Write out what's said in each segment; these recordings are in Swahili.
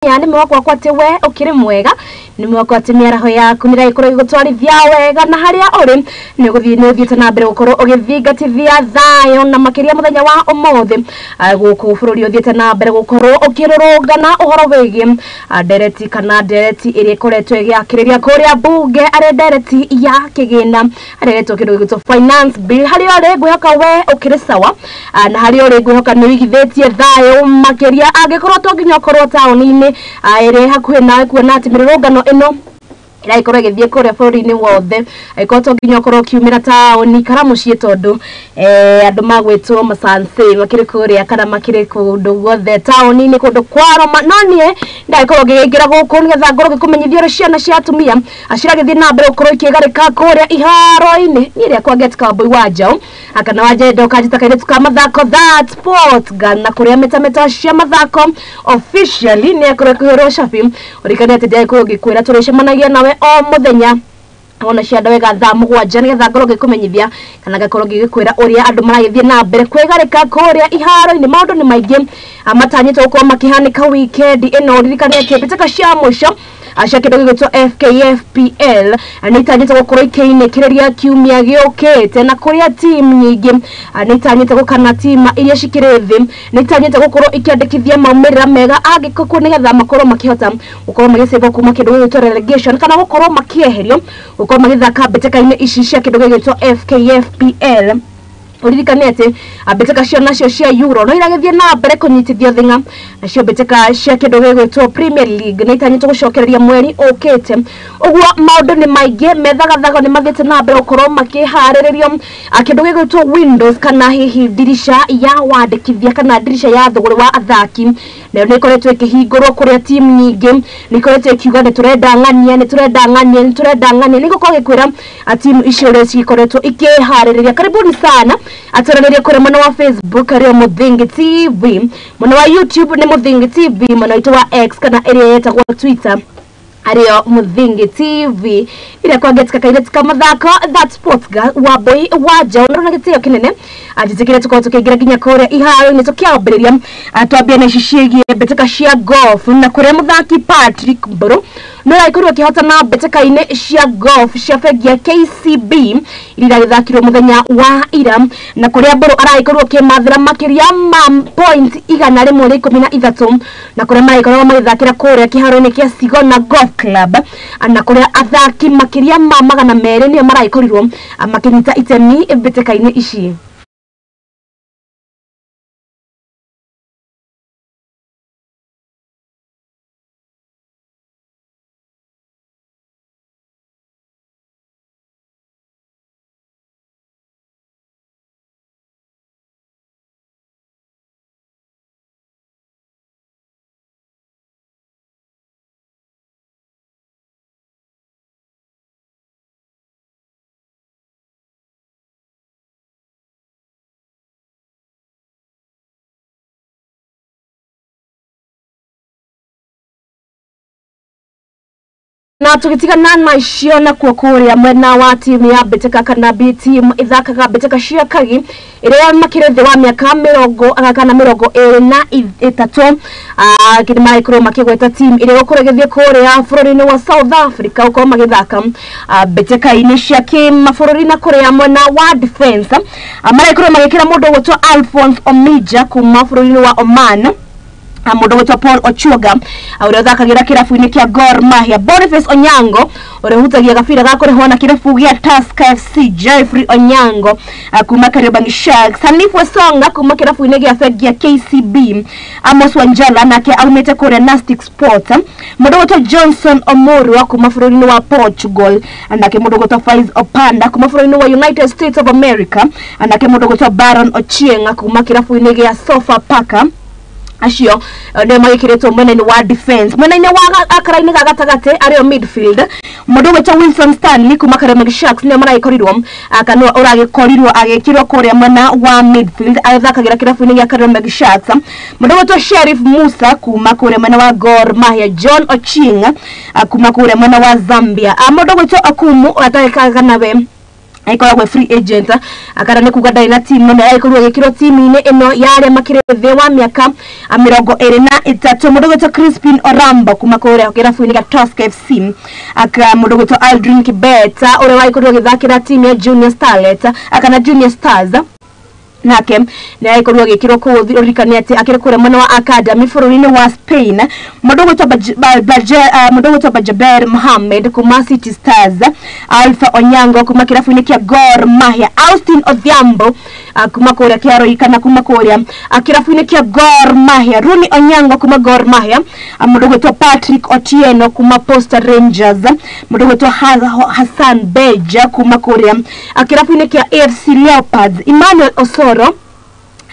yani mwako kwa tewe ukiri mwega ni mwako atimira ho yaku nira ikoro igutwarithia wega na haria uri ni guthiite na mbere gukoro ugithingatithia thayo na makiria muthenya wa umuthi guku bururi uthiite na mbere gukoro ukirurungana uhoro wigie ndereti kana ndereti iri ikoretwo igiakiriria kuria bunge ari ndereti ya kigina areretwo kindu gitwo finance bill haria uri gwihoka we ukiri sawa na haria uri gwihoka ni wigithitie thayo makiria angikorwo to nginya korwo taoni-ini iri hakuhi nawe kuona ati mirurungano ino ira ikorwo igithie kuria bururi-ini wothe ikorwo to nginya korwo kiumira taoni kana mucii tondu andu magwitwo masanse makiri kuria kana makiri kundu guothe taoni-ini kundu kwaro manonie ndaikorwo ngigira guku nigetha ngorwo ngikumenyithia uri ciana cia atumia aciragithie na mbere gukorwo ikigarika kuria iharo-ini ni iria kwa Get Cowboy Wanjaũ akana wajenda ukajita kaire tuka mathako that sport gana kuria metameta cia mathako officially ni akorwo kuhero shafi urikani ati ndaikorwo ngikwira turicemanagia nawe o muthenya ona cianda wega thaa mugwanja nigetha ngorwo ngikumenyithia kana ngakorwo ngikwira uria andu maragithie na mbere kwigarika kuria iharo-ini maundu ni maingi amatanyitwo gukorwo makihanika weekend ino ririkani ati mbitaka cia mwisho acia kindu gigwitwo FKFPL nitanyite gukorwo ikiinekireria kiumia giukite na kuria team nyingi nitanyite gukana team iria cikiri thi nitanyite gukorwo ikiandikithia maumirira mega agikoko nigetha makorwo makihota gukorwo magiseva kuma kindu gigwitwo relegation kana gukorwo makieherio gukorwo magithaka mbitaka-ini ici cia kindu gigwitwo FKFPL urikanete abeteka cia nacio cia Euro no iragithie na mbere kunyitithio thinga nacio beteka cia kindu gigwitwo Premier League na itanyitwo gucokereria mweri ukite uguo maundu ni maingi methagathago ni mathiete na mbere gukorwo makihariririo kindu gigwitwo windows kana hihi dirisha ya wandikithia kana dirisha ya thogori wa athaki na ni ikoretwo ikihingurwo kuria team nyingi ni ikoretwo ikiuga ni turenda ng'ania ni gukorwo gikwira team icio ria cikoretwo ikihaririria karibuni sana ataraniria kure mwana wa Facebook ario Muthingi TV mwana wa YouTube ni Muthingi TV mwana witu wa X kana area yetagwo Twitter ario Muthingi TV ira kwa Get Kakaire kama thako that sports girl wa boy Wanjaũ na gitio kinene ajitikire tuko tukigira ginya kore iharo ni tukiambiriria atwambia na cicigie beteka cia golf na kure muthaki Patrick Mburu no aikorwo kihota na beteka-ini cia golf cia bengi ya KCB irira githakirwo muthenya wa ira na kuria Mburu araikorwo kimathira makiria point 113 na kuria maikorwo magithakira kuria kiharo-ini kia Sigona Golf Club na kuria athaki makiria ma 200 nio maraikorirwo makinyita itemi beteka-ini ici na tugitigana na icio na kuokuria mwena wa timu ya beteka kana B team ithakaga beteka cia kagi iria makire thi wa miaka 20 kana 23 kidi maikroma makigweta team iria gukuragithie kuria bururi-ini wa South Africa uko magithaka beteka-ini cia kimabũrũri na kuria mwena wa defense maikroma magikira mundu gutwa Alphonse Omija kuma bururi-ini wa Oman mundu gutwa Paul Ochuoga uria thakagira kirabu-ini kia Gor Mahia Boniface Onyango uria hutagia gabira gakurehwo na kirabu gia Tusker FC Jeffrey Onyango kuma Kariobangi Sharks Hanifu Songa kuma kirabu-ini gia bengi ya KCB Amos Wanjala nake aumite kuria Nastic Sport mundu gutwa Johnson Omuru kuma bururi-ini wa Portugal nake mundu gutwa Faiz Opanda kuma bururi-ini wa United States of America nake mundu gutwa Baron Ochieng kuma kirabu-ini gia Sofapaka acio ndio magikiretwo mwena-ini wa defense mwena-ini wa akara-ini gagatagate ario midfield mundu wetwa Wilson Stanley kuma Kariobangi Sharks ndio maraikorirwo kana uragikorirwo agikirwo kuria mwena wa midfield athakagira kirabu-ini gia Kariobangi Sharks mundu wetwa Sheriff Musa kuma kuria mwena wa Gor Mahia John Ochieng kuma kuria mwena wa Zambia mundu wetwa Akumu atakaga nawe aikoragwe free agent akara ne kuga ndari na team no aikorwa gikiro team-ine eno yare makireve wa miaka 23 mundu gweto Crispin Oramba kuma kore kirafu-ini ga Tusker FC aka mundu gweto Aldrin Kibeta ore waikorwa githakira team ya Junior Starlet akana Junior Stars nake na aikorwa gikiro ko thirikani ati akire kure mwana wa academy fururi-ini wa Spain mundu gweto Bajaber Mohamed kuma City Stars Alpha Onyango kuma kirafu-ini kia Gor Mahia Austin Odhiambo kuma kore kia Roikana kuma kore kirafu-ini kia Gor Mahia Runi Onyango kuma Gor Mahia mundu gweto Patrick Otieno kuma Posta Rangers mundu gweto Hassan Beja kuma kore kirafu-ini kia AFC Leopards Emmanuel Osoro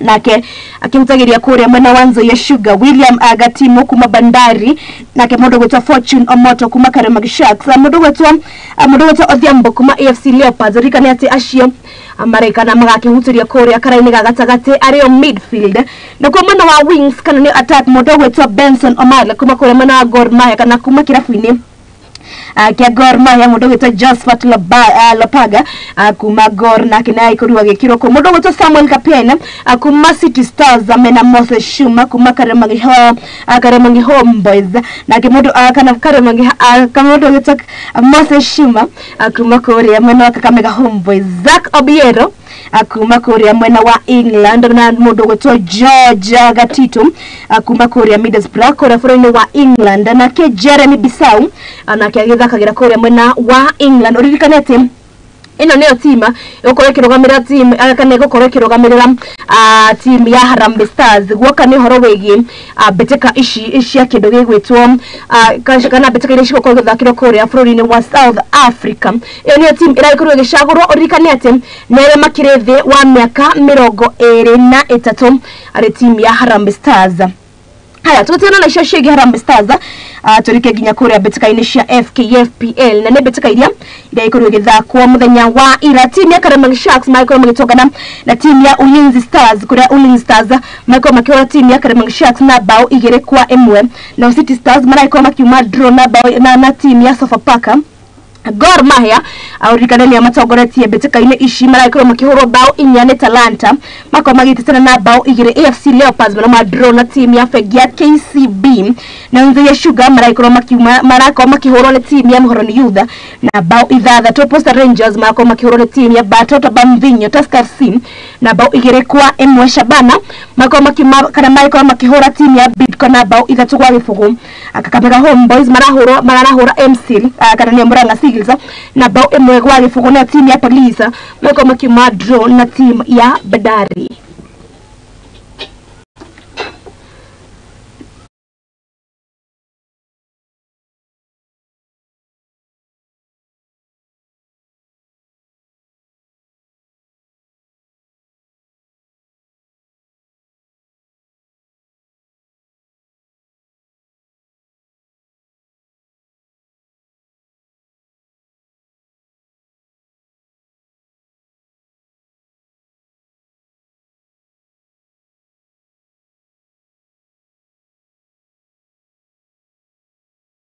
nake akimtagiria kure mwana wanzo ya Sugar William Agatimu kuma Bandari nake mundu gweto Fortune Omoto kuma Karamagi Sharks mundu gweto Odhiambo kuma AFC Leopards rikani ati ashio Amerikana magakihutiria kure akaraini gagatagate ario midfield na kwa mwana wa wings kana ni attack mundu gweto Benson Omala kuma kure mwana wa Gor Mahia kana kuma kirafu-ini kia Gor Mahia mundu gweto Josephat Lopaga kuma Gor na kina ikorwa gikiro ko mundu gweto Samuel Kapena kuma City Stars amena Moses Shuma kuma Karamangi Homeboys na kimundu kana Karamangi kamundu gweto Moses Shuma kuma Korea mwana wa Kakamega Homeboys Zach Obiero kuma Korea mwana wa England na mundu gweto George Gatito kuma Korea Middlesbrough kora furani wa England na ke Jeremy Bisau na kagira kore mwana wa England oririkanete ino niyo tima yokore kirogamira team kana gukore kirogamirira team ya Harambee Stars gwoka ni horo wegi beteka ishi ya kindu gigwitwo kana beteka ishi gukore guthakira kore furoni wa South Africa iyo niyo team iraikorwo gicagurwo oririkanete nere makirethe wa miaka 23 ari team ya Harambee Stars. Haya tutena na shashigi Harambee Stars turike ginya kure beteka-ini cia FKFPL na ne beteka iria ikorwo githakwo muthenya wa ira team ya Karamagi Sharks maiko magitongana na team ya Ulinzi Stars kuria Ulinzi Stars maiko makihora team ya Karamagi Sharks na bao 2-1 na City Stars maraiko makiuma draw na bao na team ya Sofapaka Gor Mahia aurikanani amatogoretie beteka-ini ishi maraiko makihoro bao 4 Talanta mako magitetana na bao 2 AFC Leopards na draw na team ya Fegia KCB na Nzo ya Sugar maraiko makihoro na team ya Muhoroni Youth na bao 6 Posta Rangers mako makihoro na team ya Batota Bamvinyo Tusker FC na bao 2-1 Shabana mako makihora team ya Bidco na bao 3-0 Kakamega Homeboys marahora MC kana ni Muranga na bao 1-0 na team ya Police mako makima draw na team ya Bandari.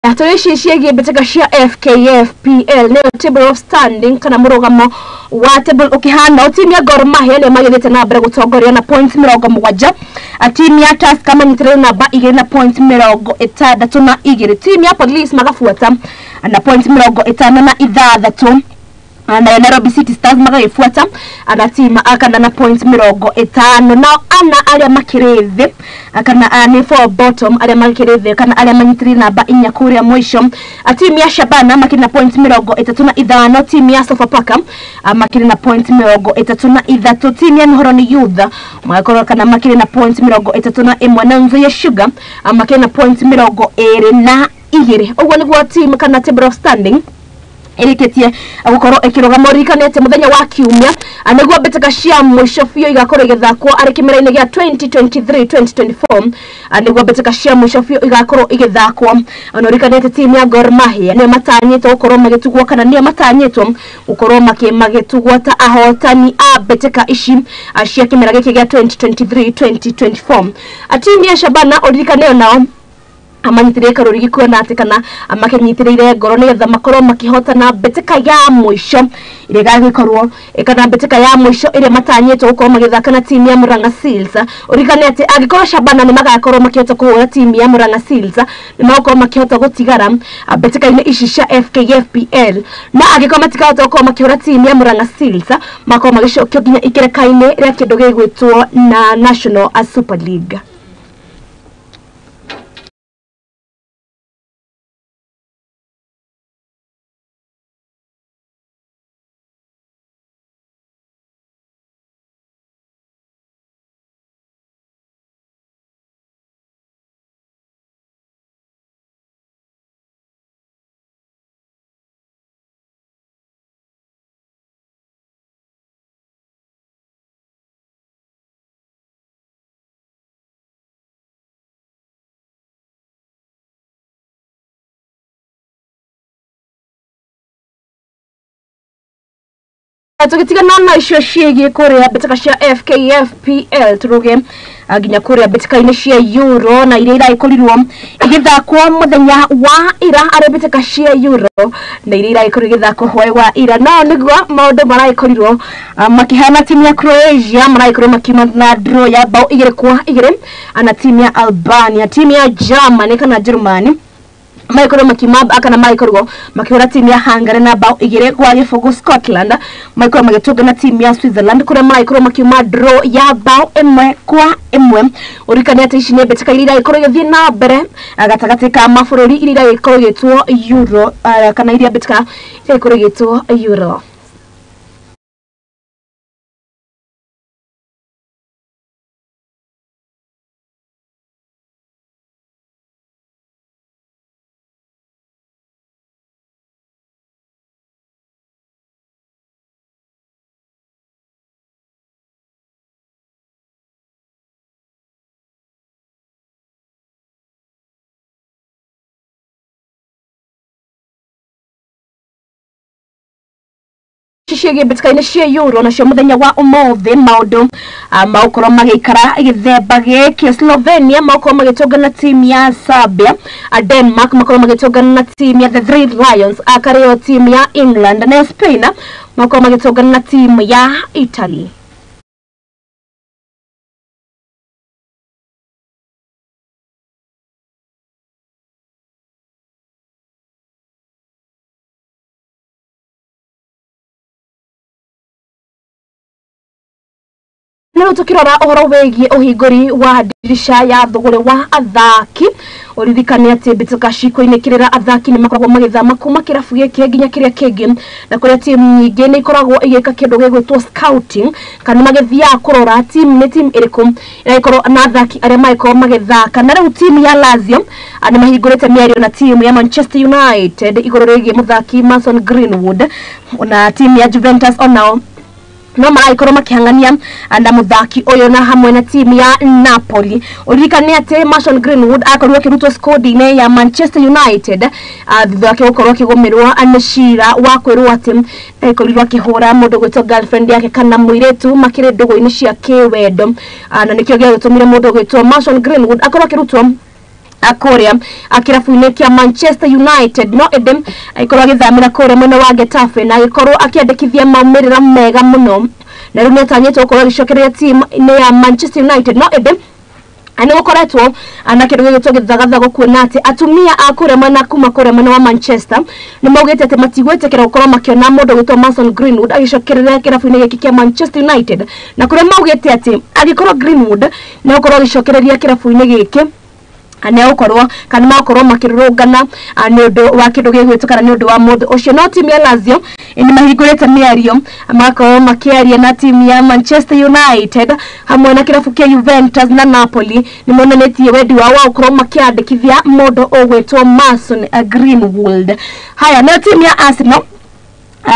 Atoishi shiegi beteka shia FKFPL leo table of standing kana murugamo wa table ukihanda team ya Gor Mahia le magethete na mbere gutongoria na points 7 team ya Tusker manyitirana na ba igiri na points 62 team ya Police magafuata na points 56 na Nairobi City Stars magafuata ana team akana na points 50 na ana aria makirethe akana ni for bottom aria makirethe kana aria manyitirana na ba 4 kuria mwisho team ya Shabana makina points 35 team ya Sofapaka makina points 33 team ya Muhoroni Youth makoro kana makina points 31 na Nzo ya Sugar makina points 22 ogwo niguo team kana table of standing Eriketie agukoro ekirogamo rikanete muthenya wa kiumia anegwa beteka cia mwisho fio igakoro igethakwo ari kimera-ini gia 2023-2024 anegwa beteka cia mwisho fio igakoro igethakwo anorikanete team ya Gor Mahia ne matanyito ukoro magitugwo kana ne matanyito ukoro magitugwo ta ahotani a beteka ishi cia kimera giki gia 2023-2024 team ya Shabana orikaneo nao amanyitire karori gikuona ati kana amakenyitire ngoro ni getha makorwo makihotana betika ya mwisho ire gagikorwo kana betika ya mwisho ire matanyitwo gukorwo magithaka na timu ya Murang'a Seals urikane ati agikorwo Shabana ni magakorwo makihota kuhura timu ya Murang'a Seals ni magakorwo makihota gutigara betika ine ici cia FKFPL na agikorwo matikahota gukorwo makihura timu ya Murang'a Seals makorwo magicokio nginya ikerekaine ria kindu gigwitwo na National Super League. Tukitigana na icio ciĩgiĩ kuria betika cia FKFPL turuge aginya kuria betika ine cia Euro na iria iraikorirwo igithakwo muthenya wa ira ari betika cia Euro na iria iraikorirwo igithakwo hwaĩ wa ira no niguo maundu maraikorirwo makihana timu ya Croatia maraikorwo makima na draw ya bao 2-2 ana timu ya Albania, timu ya Germany kana Germany Michael Makimab akana Michael makihura timu ya Hungary na bao 2-0 Scotland. Michael magetoga na timu ya Switzerland kura Michael makima draw ya bao 1-1 urikane ati ici ni betika iria ikorwo githie na mbere agatagati ka mabũrũri iria ikorwo gitwo Euro kana iria betika ikorwo gitwo Euro. Shishige betika ine cia Euro na cio muthenya wa umothe maundu maukorwo magikara githemba giki Slovenia maukorwo magitoga na timu ya Serbia, Denmark maukorwo magitoga na timu ya the Three Lions, akareo timu ya England na Spain maukorwo magitoga na timu ya Italy. Leo tukirora uhoro wegie uhinguri wa dirisha ya thogore wa athaki uririkane ati betika ciko-ine kirira athaki ni makoragwo magithama kuma kirabu giki nginya kiria kingi na kuria timu nyingi ni ikoragwo igika kindu gigwitwo scouting kana magithia kurora timu ni timu iriku irakorwo na athaki aria maiko magithaka na riu timu ya Lazio ani mahingurite miario na timu ya Manchester United iguru rigie muthaki Mason Greenwood na timu ya Juventus onao no maraikoro makihangania na muthaki oyo na hamwe na timu ya Napoli. Urikane ati Mason Greenwood akorwo kirutwo squad-ine ya Manchester United thutha wake gukorwo kigomerwa anashira wa kwirwo ati aikorirwo akihura mundu gwitwo girlfriend yake kana muiretu makire ndugu-ine cia kiwendo na nikio gya gutumire mundu gwitwo Mason Greenwood akorwo kirutwo akoria akirafu-ine kia Manchester United no edem aikorwo agithamira kore mwena wa Getafe na aikorwo akiandikithia maumirira mega muno na riu netanyetwo gukorwo agicokereria timu ya Manchester United no edem ani gukoretwo anakiruge gitogithagathago kuona ati atumia akure mwena kuma kore mwena wa Manchester ni maugite ati matigwetekera gukorwo makiona mundu gwitwo Mason Greenwood agicokereria kirafu-ine giki kia Manchester United na kuria maugite ati agikorwo Greenwood na gukorwo agicokereria kirafu-ine giki ane ukorwo kana makorwo makirugana nundu wa kindu gigwitukana nundu wa mundu ucio no timu ya Lazio ni mahingurite miario makorwo makiaria na timu ya Manchester United hamwe na kirafu kia Juventus na Napoli ni monenetie wendi wao ukorwo makiandikithia mundu ogwitwo Mason Greenwood. Haya no timu ya Arsenal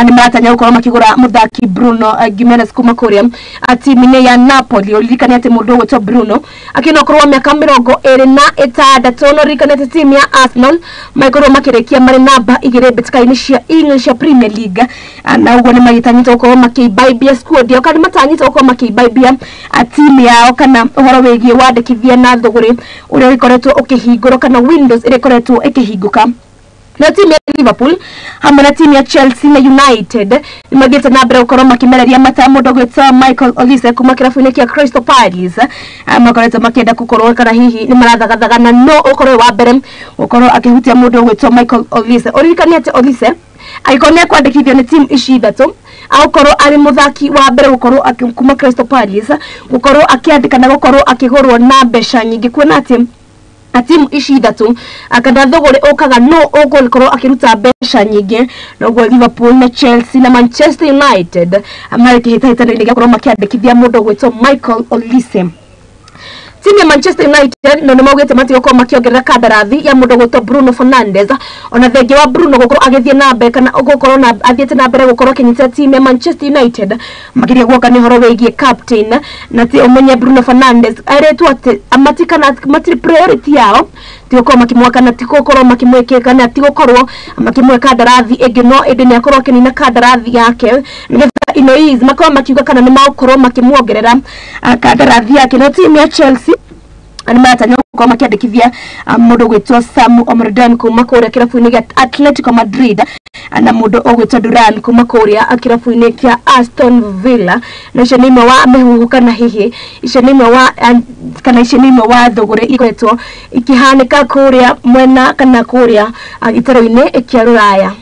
ni maratanya gukorwo makigura muthaki Bruno Gimenez kuma kuria timu ya Napoli. Uririkane ati mundu gwetwo Bruno akina korwo miaka 26 no ririkane ati timu ya Arsenal maikorwo makirekia mari namba 2 betikaini cia English Premier League na ugo ni magitanyita gukorwo makibaibia squad yao kana matanyita gukorwo makibaibia timu yao kana uhoro wigie wandikithia na thuguri uria ikoretwo ukihingurwo kana windows ire ikoretwo ikihinguka na timu ya Liverpool hamwe na timu ya Chelsea na United nimagite na mbere gukorwo makimereria mata mundu gwetwo Michael Olise kuma kirabu-ini kia Crystal Palace makoretwo makienda gukorwo kana hihi ni marathagathaga no ukorwo wa mbere gukorwo akihutia mundu gwetwo Michael Olise. Uririkane ati Olise aikone kwandikithio ni timu ici ithatu aukorwo ari muthaki wa mbere gukorwo kuma Crystal Palace gukorwo akiandika na gukorwo akigurwo na mbeca nyingi kwena ati timu ici ithatu akanda thogore okaga no ugukorwo akiruta mbeca nyingi noguo Liverpool na Chelsea na Manchester United amarikihitahitana-ini giakorwo makiandikithia mundu gwetwo Michael Olise. Timu ya Manchester United no nimaugite matiko makiongerera kandarathi ya mundu gwetwo Bruno Fernandes ona thenge wa Bruno gukorwo agithie na mbere kana gukorwo na athiete na mbere gukorwo kinyita timu ya Manchester United magiria guoka ni horo wigie captain na ti umenye Bruno Fernandes aretu ati amatikana matri priority yao tiko makimwaka na tiko korwo makimwekeka na tiko korwo makimweka kandarathi ege no ende ni akorwo kinina kandarathi yake nigetha ino is makorwo makiuga kana ni makorwo makimwongerera kandarathi yake na timu ya Chelsea ani maratanya gukorwo makiandikithia mundu gwetwo Samu Omrdan kuma kuria kirabu-ini kia Atletico Madrid na mundu ogwetwo Duran kuma kuria kirabu-ini kia Aston Villa na cenime wa mehuhu kana hihi cenime wa kana cenime wa thogore igwetwo ikihanika kuria mwena kana kuria itaro-ini kia Ruraya.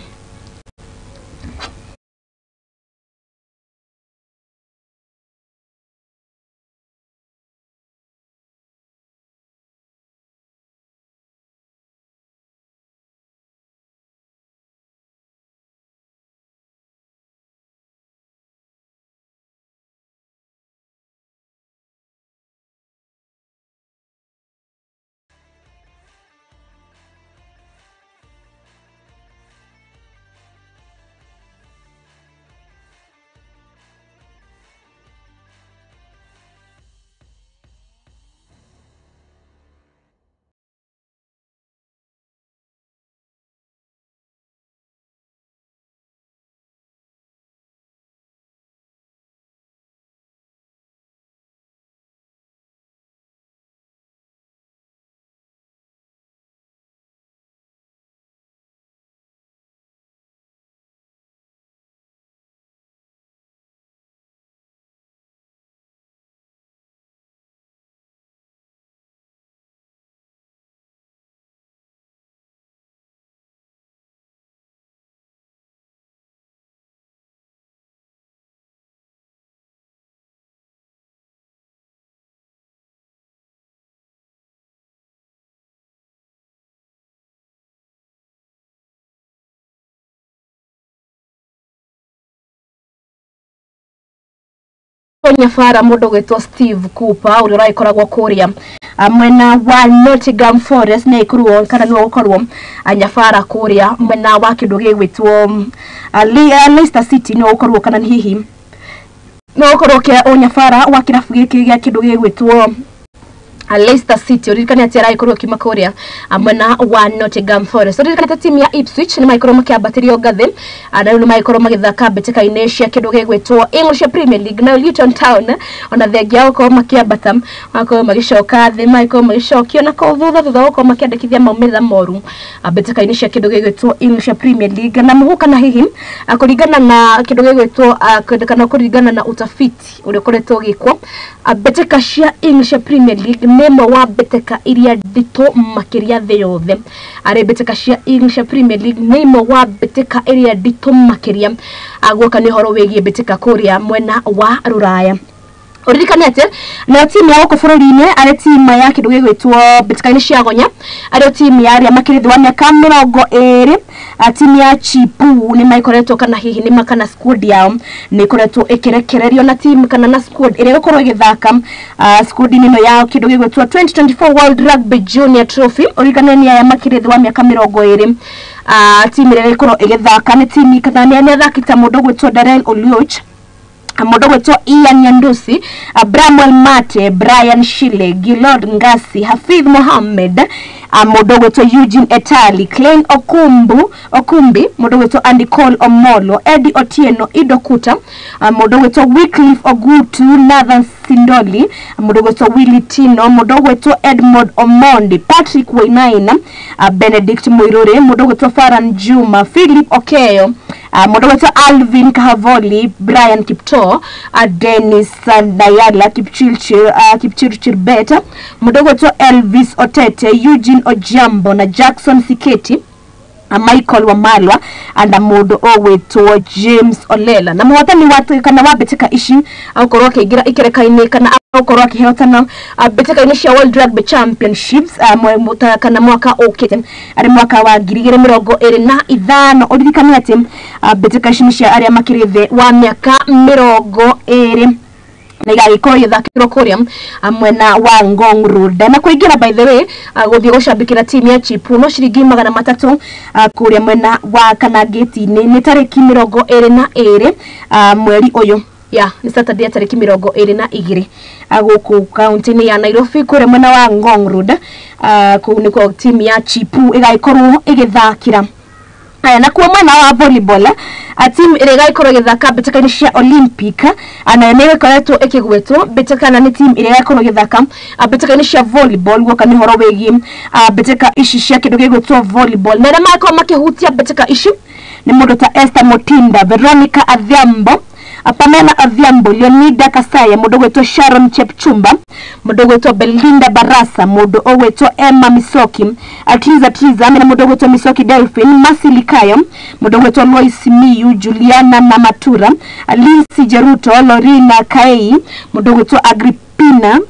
Nyafara mundu gwetwo Steve Cooper uri raikoragwo kuria mwena wa Nottingham Forest na ikuruo kana no gukorwo anyafara kuria mwena wa kindu gigwitwo Leicester City no gukorwo kana hihi no gukorwo kia onyafara wa kirabu giki gia kindu gigwitwo Leicester City uririkane ati araikorwo kimakoria mwena wa Nottingham Forest. Uririkane timu ya Ipswich ni maikorwo makiambatirio ngathi na ni maikorwo magithaka betikaine cia kindu gigwitwo English Premier League na Luton Town ona thengia gukorwo makiambata makorwo magicoka thi maikorwo magicokio na thutha gukorwo makiandikithia maumitha moru betikaine cia kindu gigwitwo English Premier League na muhuka na hihi kuringana na kindu gigwitwo kana kuringana na utafiti uri koretwo gikwo betika cia English Premier League nemo wa beteka iria ndito makiria the yothe are beteka cia English Premier League nemo wa beteka iria ndito makiria aguoka ni horo wegie beteka kuria mwena wa Ruraya. Uririkane ati na timu ya guko bururi-ini are timu ya kindu gigwitwo betikaine cia gonya are timu ya aria makirithi wa miaka 20 timu ya Chipu ni maikoretwo kana hihi ni makana squad yao ni koretwo ikirekererio na timu kana na squad ire gukorwo igithaka squad nino yao kindu gigwetwo 2024 World Rugby Junior Trophy origanania ya makirithi wa miaka 20 timu ire gukorwo igithaka ni timu kana ni athakita mundu gwetwo Darrell Oluoch, mundu gwetwo Ian Nyandusi, Bramwell Mate, Brian Shile, Gilord Ngasi, Hafidh Mohammed, mundu gwetwo Eugene Etali, Klein Okumbi, mundu gwetwo Andy Cole Omolo, Eddie Otieno, Ido Kuta, mundu gwetwo Wycliffe Ogutu, Nathan Sindoli, mundu gwetwo Willy Tino, mundu gwetwo Edmond Omondi, Patrick Wainaina, Benedict Muirure, mundu gwetwo Faran Juma, Philip Okeyo, mundu gwetwo Alvin Kahavoli, Brian Kipto, Dennis Dayala, Kipchirchir Beta, mundu gwetwo Elvis Otete, Eugene Ojambo na Jackson Siketi, Michael Wamalwa and mundu ogwetwo James Olela. Na muhotani watu kana wabetika ishi au korwa kigira ikerekaine kana au korwa kihotana betika cia World Rugby Championships kana mwaka okete ari mwaka wa 2025 odirikania ati betika cia aria makirithe wa miaka 20 na igagikoro yithakirwo kuria mwena wa Ngong Road na kuingira by the way guthie gucambikira timu ya Chipu no ciringi 300 kuria mwena wa kana gate ni tariki 22 mweri uyu ni Saturday tariki 22 guku county ya Nairobi kuria mwena wa Ngong Road ku ni kwa timu ya Chipu igagikoro igithakira na kwa mwena wa volleyball timu ire ikorwo githaka betekani cia Olympic ana newe koretwo ikigwetwo betekana ni timu ire ikorwo githaka betekani cia volleyball gwoka ni horo wegi beteka ici cia kindu gigwetwo volleyball na mako makihutia beteka ici ni mundu ta Esther Motinda, Veronica Adhiambo, Pamela Adhiambo, Leonida Kasaya, mundu gwetwo Sharon Chepchumba, mundu gwetwo Belinda Barasa, mundu ogwetwo Emma Misoki, Triza na mundu gwetwo Misoki Delphine, Masilikayo, mundu gwetwo Lois Miyu, Juliana Namatura, Lindsay Jeruto, Lorina Kai, mundu gwetwo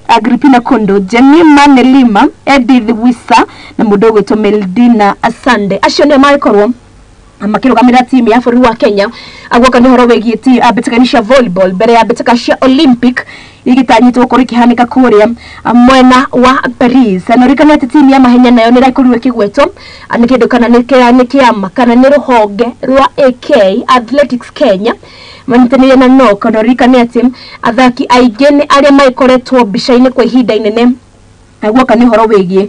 Agripina Kondo, Jemima Nelima, Edith Wisa na mundu gwetwo Meldina Asande. Acio ndio maikorwo amakirugamira timu ya bũrũri wa Kenya agwoka ni horo wegie ti betekani volleyball bere ya betekani Olympic igitanyitwo kuri kihanika kuria mwena wa Paris anorikana ati timu ya mahenya nayo ni raikuruwe kigweto anikindu kana ni kiama kana ni ruhonge rwa AK Athletics Kenya manitaniye na no kanorikana ati athaki aigene aria maikoretwo bicaine kwa ihinda inene agwoka ni horo wegie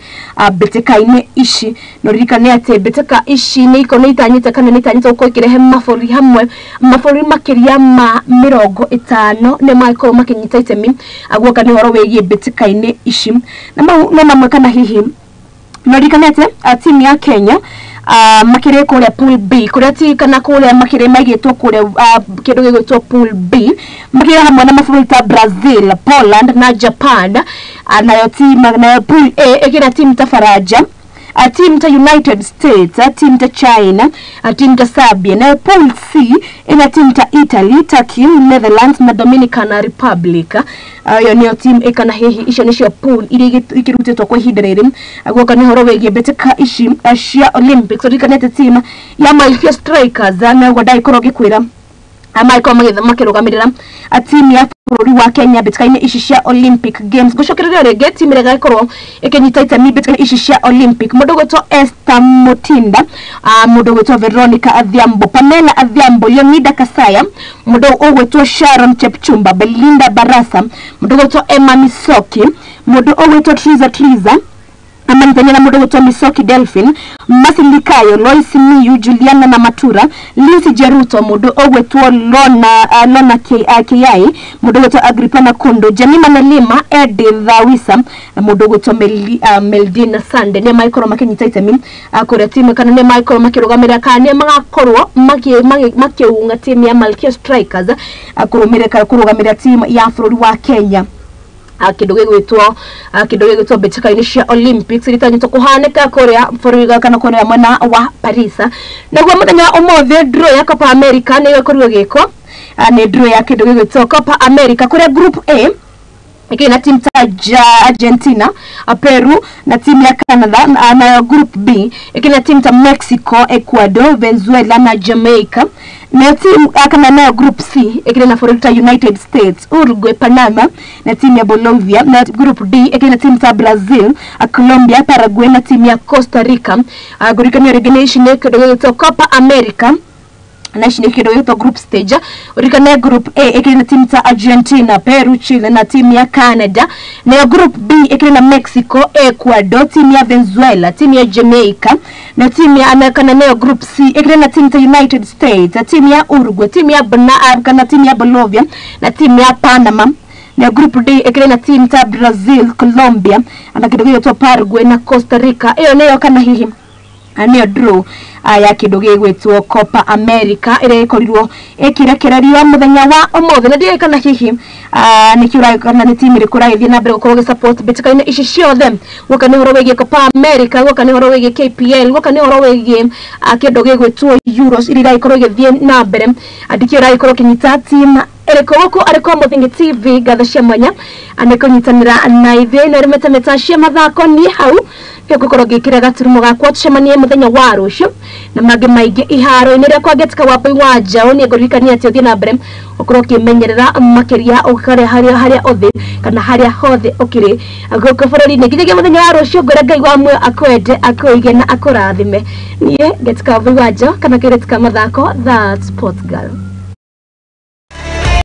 betekaine ici noririkane ati beteka ici ni ikono itanyite kana ni itanyite uko ikirehe mabũrũri hamwe mabũrũri makiria ma 50 ne maiko makinyita itemi agwoka ni horo wegie betekaine ici na mamwe kana hihi noririkane ati timu ya Kenya makire kule pool B kurati kana kule makire maigitwo kule kindu gigwitwo pool B makire hamwe na mabũrũri ta Brazil, Poland na Japan nayo timu na pool A igira timu ta Faraja, timu ta United States, timu ta China, timu ta Serbia na pool C ina timu ta Italy, Turkey, Netherlands na Dominican Republic. Yo ni timu ikana hihi icio nicio pool iri ikirutitwo kwa ihinda riri agwoka ni horo wegie beteka ici cia Olympics orikanete timu ya Malkia Strikers na godai korwo gikwira amaiko makirugamirira timu ya bũrũri wa Kenya betekaine ici cia Olympic Games gucokereria rege timu ire gaikorwo ikinyita itemi betekaine ici cia Olympic mundu gwetwo Esther Motinda, mundu gwetwo Veronica Adhiambo, Pamela Adhiambo, Leonida Kasaya, mundu ogwetwo Sharon Chepchumba, Belinda Barasa, mundu gwetwo Emma Misoki, mundu ogwetwo Triza amantanya na mundu gwetwo Misoki Delphine, Masilikayo, Lois Miyu, Juliana Namatura, Lindsay Jeruto, mundu ogwetwo Lona Kiai, mundu gwetwo Agripina Kondo, Jemima Nelima, Edith Wisa, mundu gwetwo Meldina Sande ne maikoro makinyita itemi kuria timu kana ne maikoro makirugamira kana magakorwo makiunga timu ya Malkia Strikers kurugamira timu ya bũrũri wa Kenya kindu gigwitwo betekaine cia Olympics ritanyitwo kuhaneka kuria bũrũri kana kuria mwena wa Paris naguo muthenya umothe draw ya Copa America ni gĩkorwo gĩko ni draw ya kindu gigwitwo Copa America kuria group A ikina timu ta Argentina, Peru na timu ya Canada na group B ikina timu ta Mexico, Ecuador, Venezuela na Jamaica. Na timu akana na group C ikina na Florida United States, Uruguay, Panama na timu ya Bolivia. Na group D ikina timu ta Brazil, Colombia, Paraguay na timu ya Costa Rica. Gurikani organization ya Copa America national kidogo to group stage. Urikana group A ikina timu ta Argentina, Peru, Chile na timu ya Canada. Na group B ikina Mexico, Ecuador, timu ya Venezuela, timu ya Jamaica na timu ya America. Na group C ikina timu ta United States, timu ya Uruguay, timu ya na timu ya Bolivia na timu ya Panama. Na group D ikina timu ta Brazil, Colombia na kidogo to Paraguay na Costa Rica. Iyo nayo kana hihi anio draw ya kidogo gwetwo Copa America ire ikorirwo ikirekererio muthenya wa umothe. Na ndiye kana hihi nikiura kana ni timu iri kuraithia na mbere gukorwo support betikaine ici ciothe goka ni horo wegie Copa America, goka ni horo wegie KPL, goka ni horo wegie kidogo gwetwo Euros iri ikorwo igithie na mbere andikira ikorwo kinyita team Ereko ariko Muthingi TV gatha cia mwanya aneko nyitanira na ithe na rimetameta cia mathako ni hau gukorwo gikira gaturumo gakwa tucemanie muthenya wa rucio na magi maingi iharo-ini ria kwa Getka Wambui wa Njau ni ngurikania ati uthie na mbere ukorwo kimenyerera makiria ukare haria othe kana haria hothe ukiri guko bururi-ini nginyagia muthenya wa rucio ngwira Ngai wa mwe akwende akoige na akurathime. Nie Getka Wambui wa Njau kana Getka Mathako, that sport girl.